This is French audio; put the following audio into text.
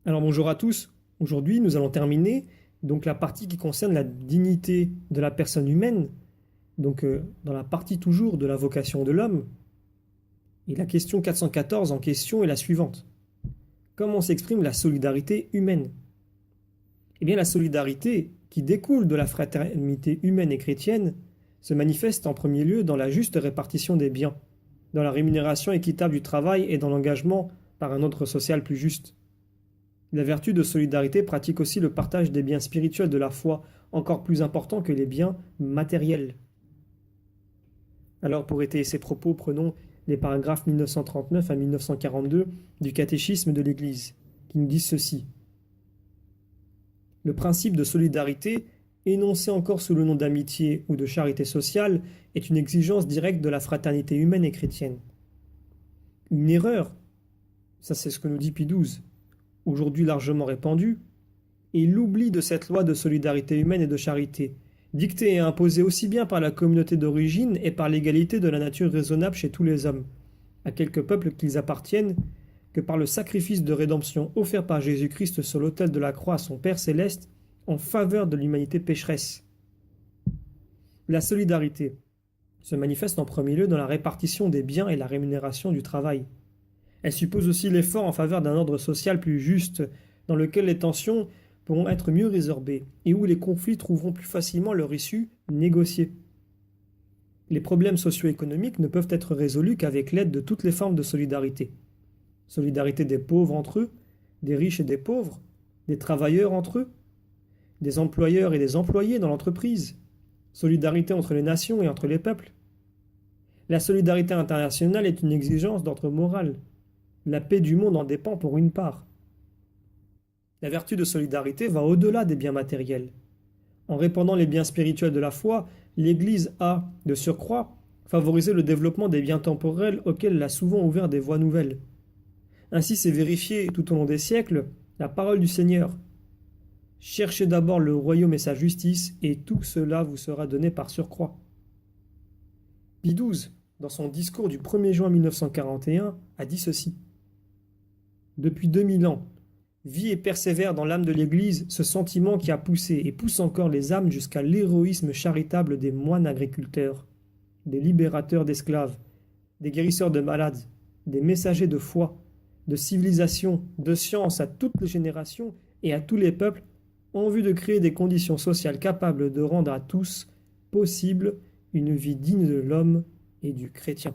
Alors bonjour à tous. Aujourd'hui, nous allons terminer donc la partie qui concerne la dignité de la personne humaine, dans la partie toujours de la vocation de l'homme. Et la question 414 en question est la suivante. Comment s'exprime la solidarité humaine? Eh bien, la solidarité qui découle de la fraternité humaine et chrétienne se manifeste en premier lieu dans la juste répartition des biens, dans la rémunération équitable du travail et dans l'engagement par un ordre social plus juste. La vertu de solidarité pratique aussi le partage des biens spirituels de la foi, encore plus important que les biens matériels. Alors pour étayer ces propos, prenons les paragraphes 1939 à 1942 du catéchisme de l'Église, qui nous disent ceci. Le principe de solidarité, énoncé encore sous le nom d'amitié ou de charité sociale, est une exigence directe de la fraternité humaine et chrétienne. Une erreur, ça c'est ce que nous dit Pie XII, aujourd'hui largement répandue, et l'oubli de cette loi de solidarité humaine et de charité, dictée et imposée aussi bien par la communauté d'origine et par l'égalité de la nature raisonnable chez tous les hommes, à quelque peuple qu'ils appartiennent, que par le sacrifice de rédemption offert par Jésus-Christ sur l'autel de la croix à son Père céleste en faveur de l'humanité pécheresse. La solidarité se manifeste en premier lieu dans la répartition des biens et la rémunération du travail. Elle suppose aussi l'effort en faveur d'un ordre social plus juste, dans lequel les tensions pourront être mieux résorbées et où les conflits trouveront plus facilement leur issue négociée. Les problèmes socio-économiques ne peuvent être résolus qu'avec l'aide de toutes les formes de solidarité. Solidarité des pauvres entre eux, des riches et des pauvres, des travailleurs entre eux, des employeurs et des employés dans l'entreprise, solidarité entre les nations et entre les peuples. La solidarité internationale est une exigence d'ordre moral. La paix du monde en dépend pour une part. La vertu de solidarité va au-delà des biens matériels. En répandant les biens spirituels de la foi, l'Église a, de surcroît, favorisé le développement des biens temporels auxquels elle a souvent ouvert des voies nouvelles. Ainsi s'est vérifiée tout au long des siècles la parole du Seigneur. Cherchez d'abord le royaume et sa justice, et tout cela vous sera donné par surcroît. Pie XII, dans son discours du 1er juin 1941, a dit ceci. Depuis 2000 ans, vit et persévère dans l'âme de l'Église ce sentiment qui a poussé et pousse encore les âmes jusqu'à l'héroïsme charitable des moines agriculteurs, des libérateurs d'esclaves, des guérisseurs de malades, des messagers de foi, de civilisation, de science à toutes les générations et à tous les peuples, en vue de créer des conditions sociales capables de rendre à tous possible une vie digne de l'homme et du chrétien.